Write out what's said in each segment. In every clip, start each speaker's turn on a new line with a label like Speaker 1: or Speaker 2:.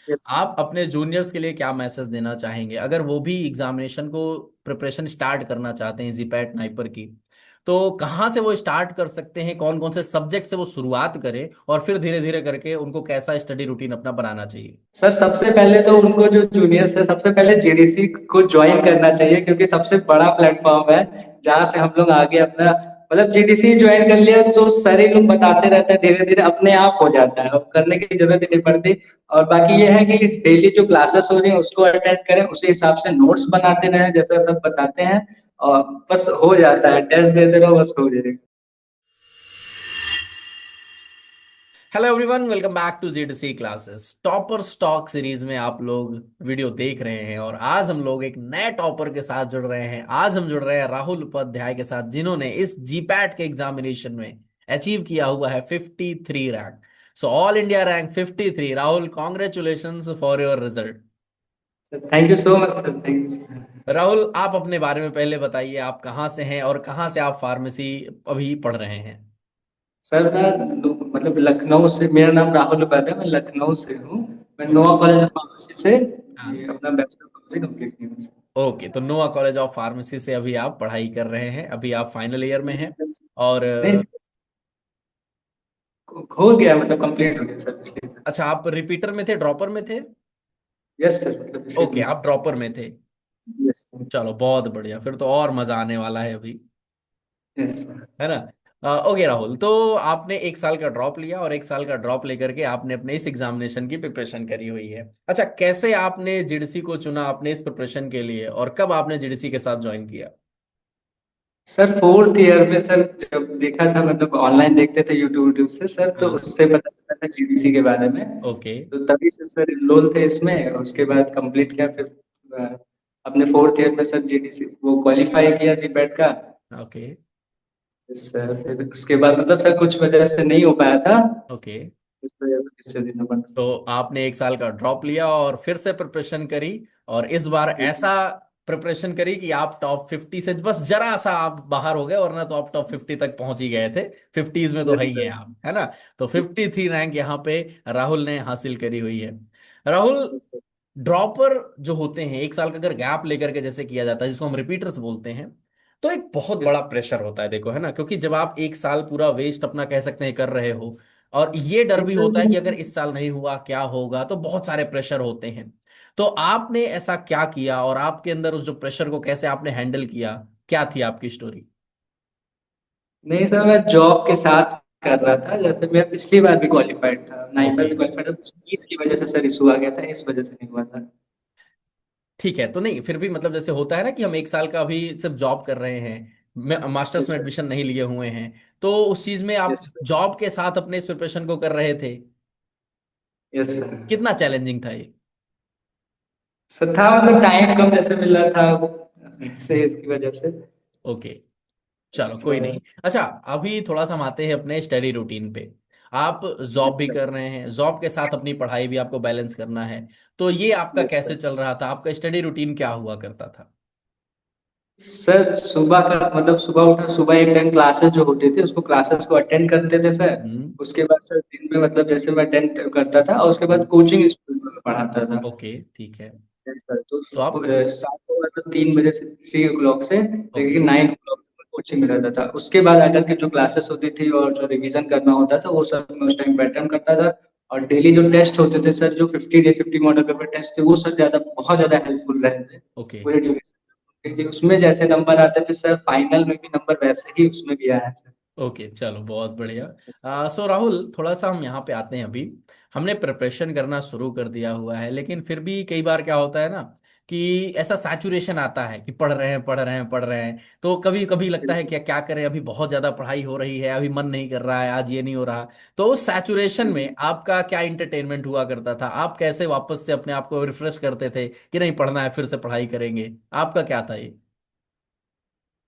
Speaker 1: Yes.
Speaker 2: आप अपने juniors के लिए क्या मैसेज देना चाहेंगे अगर वो भी एग्जामिनेशन को प्रिपरेशन स्टार्ट करना चाहते हैं जीपैट नाइपर की? तो कहाँ से वो स्टार्ट कर सकते हैं, कौन कौन से सब्जेक्ट से वो शुरुआत करें, और फिर धीरे धीरे करके उनको कैसा स्टडी रूटीन अपना बनाना चाहिए?
Speaker 1: सर सबसे पहले तो उनको जो जूनियर्स है सबसे पहले जीडीसी को ज्वाइन करना चाहिए, क्योंकि सबसे बड़ा प्लेटफॉर्म है जहाँ से हम लोग आगे अपना मतलब जीडीसी ज्वाइन कर लिया तो सर ही लोग बताते रहते हैं, धीरे धीरे अपने आप हो जाता है, अब करने की जरूरत ही नहीं पड़ती। और बाकी ये है कि डेली जो क्लासेस हो रही है उसको अटेंड करें, उसी हिसाब से नोट्स बनाते रहें जैसा सब बताते हैं, और बस हो जाता है, टेस्ट देते रहो बस हो जाएगा।
Speaker 2: Hello everyone, welcome back to GDC classes. Topper stock series में आप लोग वीडियो देख रहे हैं और आज हम लोग एक नए टॉपर के साथ जुड़ रहे हैं। आज हम जुड़ रहे हैं राहुल उपाध्याय के साथ, जिन्होंने इस जीपैट के एग्जामिनेशन में अचीव किया हुआ है 53 rank. So all India rank 53। Rahul, congratulation for your result.
Speaker 1: Thank you so much sir, thank you.
Speaker 2: Rahul, आप अपने बारे में पहले बताइए, आप कहाँ से हैं और कहाँ से आप फार्मेसी अभी पढ़ रहे हैं?
Speaker 1: सर मैं मतलब लखनऊ से, मेरा नाम राहुल उपाध्याय, मैं लखनऊ से हूँ। मैं
Speaker 2: ओके।
Speaker 1: नोआ कॉलेज ऑफ फार्मेसी से
Speaker 2: हाँ।
Speaker 1: ये अपना बैचलर फार्मेसी कंप्लीट किया
Speaker 2: ओके, तो नोआ कॉलेज ऑफ फार्मेसी से अभी आप पढ़ाई कर रहे हैं, अभी आप फाइनल ईयर में हैं। और
Speaker 1: नहीं, हो गया मतलब कंप्लीट हो गया सर पिछले साल।
Speaker 2: अच्छा, आप रिपीटर में थे, ड्रॉपर में थे?
Speaker 1: यस सर, मतलब पिछले
Speaker 2: ओके, आप ड्रॉपर में थे।
Speaker 1: यस
Speaker 2: चलो बहुत बढ़िया, फिर तो और मजा आने वाला है अभी,
Speaker 1: यस।
Speaker 2: है ना? ओके राहुल, तो आपने एक साल का ड्रॉप लिया और एक साल का ड्रॉप लेकर के आपने अपने इस एग्जामिनेशन की प्रिपरेशन करी हुई है। अच्छा, कैसे आपने जीडीसी को चुना अपने इस प्रिपरेशन के लिए, और कब आपने जीडीसी के साथ ज्वाइन किया?
Speaker 1: सर फोर्थ ईयर में सर, जब देखा था मतलब ऑनलाइन देखते थे यूट्यूब यूट्यूब से सर, तो
Speaker 2: हाँ।
Speaker 1: उससे पता चला था जीडीसी के बारे में।
Speaker 2: ओके।
Speaker 1: तो तभी से सर इनरोल थे इसमें, उसके बाद कंप्लीट किया फिर अपने फोर्थ ईयर में सर जीडीसी वो क्वालिफाई किया जीपैट का।
Speaker 2: ओके।
Speaker 1: सर फिर उसके बाद मतलब सर कुछ वजह से नहीं हो पाया था,
Speaker 2: ओके,
Speaker 1: इस वजह से फिर से देना पड़ा।
Speaker 2: तो आपने एक साल का ड्रॉप लिया और फिर से प्रिपरेशन करी, और इस बार ऐसा प्रिपरेशन करी कि आप टॉप 50 से बस जरा सा आप बाहर हो गए, वरना तो आप टॉप 50 तक पहुंच ही गए थे। 50s में तो है
Speaker 1: यस
Speaker 2: ही हैं
Speaker 1: सर।
Speaker 2: आप, है ना? तो 53 रैंक यहाँ पे राहुल ने हासिल करी हुई है। राहुल, ड्रॉपर जो होते हैं, एक साल का अगर गैप लेकर के जैसे किया जाता है, जिसको हम रिपीटर्स बोलते हैं, तो एक बहुत
Speaker 1: यस
Speaker 2: बड़ा प्रेशर होता है, देखो, है ना? क्योंकि जब आप एक साल पूरा वेस्ट अपना कह सकते हैं कर रहे हो, और ये डर भी होता है कि अगर इस साल नहीं हुआ क्या होगा, तो बहुत सारे प्रेशर होते हैं। तो आपने ऐसा क्या किया, और आपके अंदर उस जो प्रेशर को कैसे आपने हैंडल किया, क्या थी आपकी स्टोरी?
Speaker 1: नहीं सर, मैं जॉब के साथ कर रहा था, जैसे मैं पिछली बार भी क्वालिफाइड था, नाइपर
Speaker 2: ओके।
Speaker 1: भी क्वालिफाइड था, फीस की वजह से सर इशू आ गया था, इस वजह से नहीं हुआ था।
Speaker 2: ठीक है, तो नहीं, फिर भी मतलब जैसे होता है ना कि हम एक साल का अभी सिर्फ जॉब कर रहे हैं, मास्टर्स
Speaker 1: यस
Speaker 2: में
Speaker 1: सर।
Speaker 2: एडमिशन नहीं लिए हुए हैं, तो उस चीज में आप
Speaker 1: यस सर।
Speaker 2: जॉब के साथ अपने इस प्रिपरेशन को कर रहे थे।
Speaker 1: Yes sir.
Speaker 2: कितना चैलेंजिंग था ये?
Speaker 1: सर था मतलब टाइम कम जैसे मिल रहा था, से इसकी वजह से।
Speaker 2: ओके, चलो कोई नहीं। अच्छा, अभी थोड़ा सा हम आते हैं अपने स्टडी रूटीन पे। आप जॉब भी कर रहे हैं, जॉब के साथ अपनी पढ़ाई भी आपको बैलेंस करना है, तो ये आपका
Speaker 1: यस
Speaker 2: कैसे
Speaker 1: सर।
Speaker 2: चल रहा था? आपका स्टडी रूटीन क्या हुआ करता था?
Speaker 1: सर सुबह का मतलब सुबह उठा, सुबह एक टाइम क्लासेस जो होते थे उसको क्लासेस को अटेंड करते थे सर।
Speaker 2: हम्म।
Speaker 1: उसके बाद सर दिन में मतलब जैसे मैं अटेंड करता था, और उसके बाद कोचिंग स्कूल में पढ़ाता था।
Speaker 2: ओके, ठीक है।
Speaker 1: तो
Speaker 2: तो आप।
Speaker 1: शाम को मतलब 3 बजे से 3 o'clock से
Speaker 2: ओके।
Speaker 1: लेकिन 9 o'clock तक कोचिंग में रहता था। उसके बाद आकर के जो क्लासेस होती थी और जो रिवीजन करना होता था वो सब मैं उस टाइम पे अटेंड करता था। और डेली जो टेस्ट होते थे सर, जो 50 डे 50 मॉडल पेपर टेस्ट थे, वो सर ज्यादा बहुत ज्यादा हेल्पफुल रहे थे
Speaker 2: ओके।
Speaker 1: पूरे ड्यूरेशन। क्योंकि उसमें जैसे नंबर आते थे सर, फाइनल में भी नंबर वैसे ही उसमें भी आया सर।
Speaker 2: ओके, चलो बहुत बढ़िया। सो राहुल, थोड़ा सा हम यहाँ पे आते हैं अभी। हमने प्रिपरेशन करना शुरू कर दिया हुआ है, लेकिन फिर भी कई बार क्या होता है ना, कि ऐसा सैचुरेशन आता है कि पढ़ रहे हैं पढ़ रहे हैं पढ़ रहे हैं, तो कभी कभी लगता है कि क्या करें, अभी बहुत ज्यादा पढ़ाई हो रही है, अभी मन नहीं कर रहा है, आज ये नहीं हो रहा। तो उस सैचुरेशन में आपका क्या इंटरटेनमेंट हुआ करता था? आप कैसे वापस से अपने आप को रिफ्रेश करते थे कि नहीं, पढ़ना है, फिर से पढ़ाई करेंगे? आपका क्या था ये?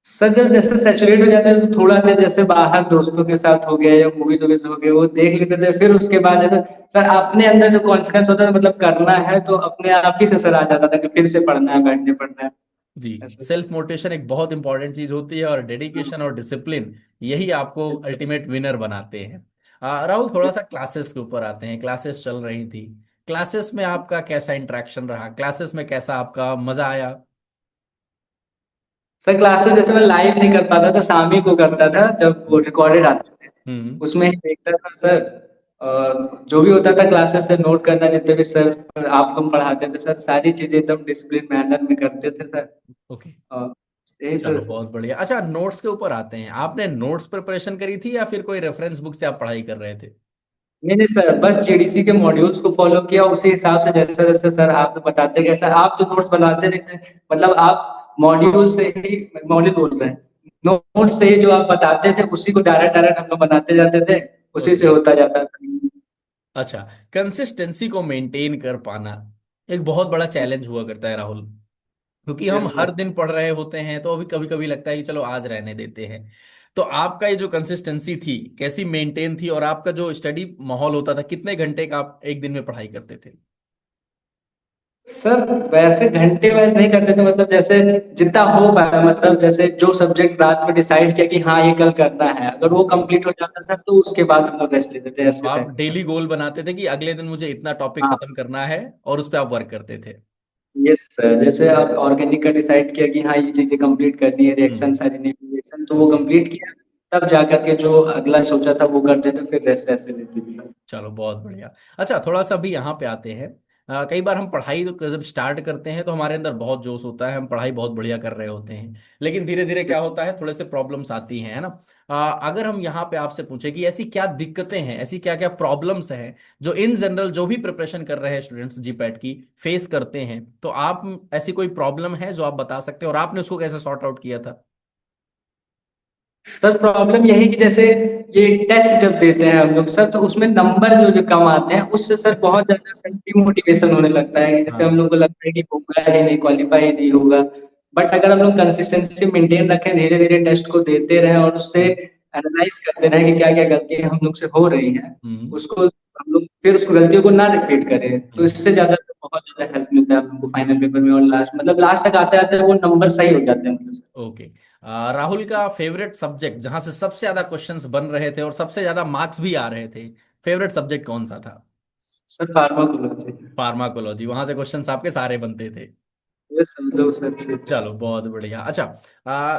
Speaker 1: सर जब जैसे सैचुरेट हो जाता है तो थोड़ा देर जैसे बाहर दोस्तों के साथ हो गया या मूवीज वूवीज हो गए वो देख लेते थे, फिर उसके बाद जैसे सर अपने अंदर जो कॉन्फिडेंस होता है मतलब करना है तो अपने आप ही से सर आ जाता था कि फिर से पढ़ना है, बैठने पढ़ना है
Speaker 2: जी।
Speaker 1: ऐसे।
Speaker 2: सेल्फ मोटिवेशन एक बहुत इंपॉर्टेंट चीज होती है, और डेडिकेशन और डिसिप्लिन यही आपको
Speaker 1: यस
Speaker 2: अल्टीमेट विनर बनाते हैं। राहुल, थोड़ा सा क्लासेस के ऊपर आते हैं। क्लासेस चल रही थी, क्लासेस में आपका कैसा इंटरेक्शन रहा, क्लासेस में कैसा आपका मजा आया?
Speaker 1: सर क्लासेस जैसे मैं लाइव नहीं कर पाता था, शामी को करता था जब वो रिकॉर्डेड आते थे,
Speaker 2: हम्म।
Speaker 1: उसमें ही देखता था सर। और जो भी होता था क्लासेस से नोट करना, जितने भी सर आप लोग पढ़ाते थे सर, सारी चीजें एकदम डिसिप्लिन मैनर में करते थे सर।
Speaker 2: ओके।
Speaker 1: और यही तो।
Speaker 2: चलो बहुत बढ़िया। अच्छा, नोट्स के ऊपर आते हैं, आपने नोट्स प्रिपरेशन करी थी या फिर कोई रेफरेंस बुक से आप पढ़ाई कर रहे थे?
Speaker 1: नहीं नहीं सर, बस जीडीसी के मॉड्यूल्स को फॉलो किया, उसी हिसाब से जैसे जैसे सर आप बताते गए सर, आप तो नोट्स बनाते नहीं थे, मतलब आप मॉड्यूल से ही, मॉड्यूल बोल रहे हैं, नोट्स से ही जो आप बताते थे उसी को डायरेक्ट डायरेक्ट हम लोग बनाते जाते थे, उसी से
Speaker 2: ओके।
Speaker 1: होता जाता था।
Speaker 2: अच्छा, कंसिस्टेंसी को मेंटेन कर पाना एक बहुत बड़ा चैलेंज हुआ करता है राहुल, क्योंकि हम
Speaker 1: यस
Speaker 2: हर
Speaker 1: सर।
Speaker 2: दिन पढ़ रहे होते हैं तो अभी कभी कभी लगता है कि चलो आज रहने देते हैं। तो आपका ये जो कंसिस्टेंसी थी कैसी मेंटेन थी, और आपका जो स्टडी माहौल होता था, कितने घंटे का आप एक दिन में पढ़ाई करते थे?
Speaker 1: सर वैसे घंटे वाइज नहीं करते थे, मतलब जैसे जितना हो पाया, मतलब जैसे जो सब्जेक्ट रात में डिसाइड किया कि हाँ ये कल करना है, अगर वो
Speaker 2: ओके।
Speaker 1: कंप्लीट हो जाता था तो उसके बाद हम लोग रेस्ट लेते थे,
Speaker 2: तो
Speaker 1: ऐसे
Speaker 2: आप
Speaker 1: टाइप।
Speaker 2: डेली गोल बनाते थे कि अगले दिन मुझे इतना टॉपिक
Speaker 1: हाँ।
Speaker 2: खत्म करना है, और उस पर आप वर्क करते थे?
Speaker 1: यस सर, जैसे आप ऑर्गेनिक का डिसाइड किया कि हाँ ये चीजें कंप्लीट करनी है, रिएक्शन
Speaker 2: हम्म।
Speaker 1: सारी रिएक्शन तो वो
Speaker 2: ओके।
Speaker 1: कंप्लीट किया, तब जा करके जो अगला सोचा था वो करते थे, फिर रेस्ट ऐसे लेते थे सर।
Speaker 2: चलो बहुत बढ़िया। अच्छा, थोड़ा सा भी यहाँ पे आते हैं। कई बार हम पढ़ाई तो जब स्टार्ट करते हैं तो हमारे अंदर बहुत जोश होता है, हम पढ़ाई बहुत बढ़िया कर रहे होते हैं, लेकिन धीरे धीरे क्या होता है, थोड़े से प्रॉब्लम्स आती हैं, है ना? अगर हम यहाँ पे आपसे पूछे कि ऐसी क्या दिक्कतें हैं, ऐसी क्या क्या प्रॉब्लम्स हैं जो इन जनरल जो भी प्रिपरेशन कर रहे हैं स्टूडेंट्स जीपैट की फेस करते हैं, तो आप ऐसी कोई प्रॉब्लम है जो आप बता सकते हैं और आपने उसको कैसे सॉर्ट आउट किया था?
Speaker 1: सर प्रॉब्लम यही कि जैसे ये टेस्ट जब देते हैं हम लोग सर, तो उसमें नंबर जो जो कम आते हैं उससे सर बहुत ज्यादा सर डिमोटिवेशन होने लगता है, जैसे हम
Speaker 2: हाँ।
Speaker 1: लोग को लगता है कि होगा ही नहीं, क्वालिफाई नहीं होगा। बट अगर हम लोग कंसिस्टेंसी मेंटेन रखें, धीरे धीरे टेस्ट को देते रहें और उससे
Speaker 2: हम्म।
Speaker 1: एनालाइज करते रहें कि क्या क्या गलतियां हम लोग से हो रही हैं,
Speaker 2: हम्म।
Speaker 1: उसको हम लोग फिर उस गलतियों को ना रिपीट करें, तो
Speaker 2: हम्म।
Speaker 1: इससे ज्यादा बहुत ज्यादा हेल्प मिलता है हम लोग को फाइनल पेपर में, और लास्ट मतलब लास्ट तक आते आते वो नंबर सही हो जाते हैं मतलब।
Speaker 2: ओके। राहुल का फेवरेट सब्जेक्ट जहां से सबसे ज्यादा क्वेश्चंस बन रहे थे और सबसे ज्यादा मार्क्स भी आ रहे थे, फेवरेट सब्जेक्ट कौन सा था?
Speaker 1: Sir pharmacology.
Speaker 2: फार्माकोलॉजी, वहां से क्वेश्चंस आपके सारे बनते थे।
Speaker 1: ये समझो सर अच्छे थे।
Speaker 2: चलो बहुत बढ़िया। अच्छा,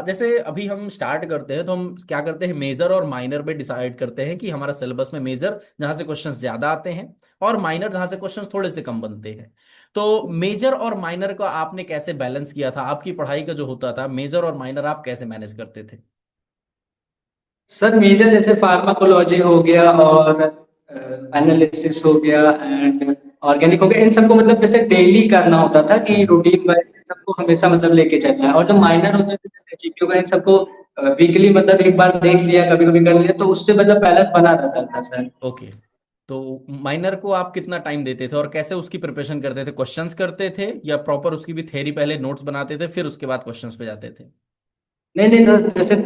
Speaker 2: जैसे अभी हम स्टार्ट करते हैं तो हम क्या करते हैं, मेजर और माइनर पे डिसाइड करते हैं कि हमारा सिलेबस में मेजर जहां से क्वेश्चंस ज्यादा आते हैं, और माइनर जहां से क्वेश्चंस थोड़े से कम बनते हैं। तो मेजर और माइनर का आपने कैसे बैलेंस किया था, आपकी पढ़ाई का जो होता था मेजर और माइनर आप कैसे मैनेज करते थे?
Speaker 1: सर मेजर जैसे फार्माकोलॉजी हो गया और एनालिसिस हो गया एंड ऑर्गेनिक हो गया, इन सबको मतलब जैसे डेली करना होता था कि
Speaker 2: हम्म।
Speaker 1: रूटीन वाइज सबको हमेशा मतलब लेके चलना है, और जो माइनर होते थे जैसे जीक्यू का इन सबको वीकली मतलब एक बार देख लिया, कभी कभी कर लिया, तो उससे मतलब बैलेंस बना रहता था सर।
Speaker 2: ओके। तो माइनर को आप कितना टाइम देते थे और कैसे उसकी प्रिपरेशन करते थे, क्वेश्चंस करते थे या प्रॉपर उसकी भी थ्योरी पहले नोट्स बनाते थे फिर उसके बाद क्वेश्चंस पे जाते थे?
Speaker 1: नहीं नहीं सर, जैसे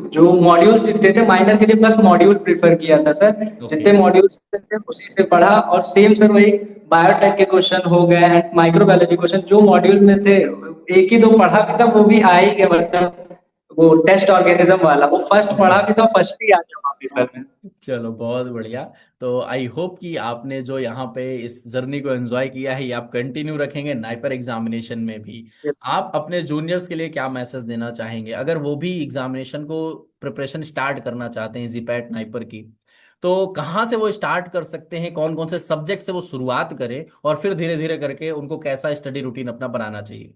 Speaker 1: जो मॉड्यूल्स जितने थे माइनर के लिए बस मॉड्यूल प्रेफर किया था सर,
Speaker 2: ओके।
Speaker 1: जितने मॉड्यूल्स थे उसी से पढ़ा, और सेम सर वही बायोटेक के क्वेश्चन हो गए एंड माइक्रोबायोलॉजी क्वेश्चन जो मॉड्यूल में थे, एक ही दो पढ़ा भी था, वो भी आ ही गया, मतलब वो टेस्ट ऑर्गेनिज्म वाला वो फर्स्ट
Speaker 2: ओके।
Speaker 1: पढ़ा भी था, फर्स्ट ही आ गया वहाँ पेपर में।
Speaker 2: चलो बहुत बढ़िया। तो आई होप कि आपने जो यहाँ पे इस जर्नी को एंजॉय किया है ये आप कंटिन्यू रखेंगे नाइपर एग्जामिनेशन में भी।
Speaker 1: यस।
Speaker 2: आप अपने जूनियर्स के लिए क्या मैसेज देना चाहेंगे, अगर वो भी एग्जामिनेशन को प्रिपरेशन स्टार्ट करना चाहते हैं जीपैट नाइपर की, तो कहाँ से वो स्टार्ट कर सकते हैं, कौन कौन से सब्जेक्ट से वो शुरुआत करें, और फिर धीरे धीरे करके उनको कैसा स्टडी रूटीन अपना बनाना चाहिए?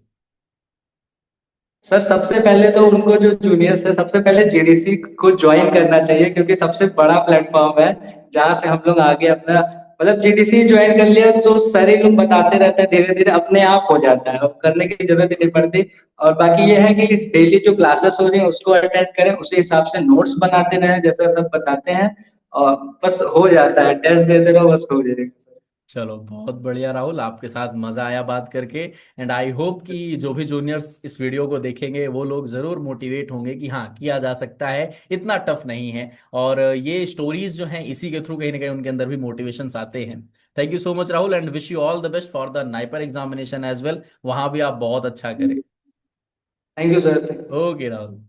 Speaker 1: सर सबसे पहले तो उनको जो जूनियर्स है सबसे पहले जीडीसी को ज्वाइन करना चाहिए, क्योंकि सबसे बड़ा प्लेटफॉर्म है जहाँ से हम लोग आगे अपना, मतलब जीडीसी ज्वाइन कर लिया तो सर ही लोग बताते रहते हैं, धीरे धीरे अपने आप हो जाता है, अब करने की जरूरत ही नहीं पड़ती। और बाकी ये है कि डेली जो क्लासेस हो रही है उसको अटेंड करें, उसी हिसाब से नोट्स बनाते रहें जैसा सब बताते हैं, और बस हो जाता है, टेस्ट देते रहो बस हो जाएगा।
Speaker 2: चलो बहुत बढ़िया राहुल, आपके साथ मजा आया बात करके। एंड आई होप कि जो भी जूनियर्स इस वीडियो को देखेंगे वो लोग जरूर मोटिवेट होंगे कि हाँ किया जा सकता है, इतना टफ नहीं है। और ये स्टोरीज जो हैं इसी के थ्रू कहीं ना कहीं उनके अंदर भी मोटिवेशंस आते हैं। Thank you so much Rahul, and wish you all the best for the NIPER examination as well, वहां भी आप बहुत अच्छा करें।
Speaker 1: Thank you sir.
Speaker 2: Okay Rahul.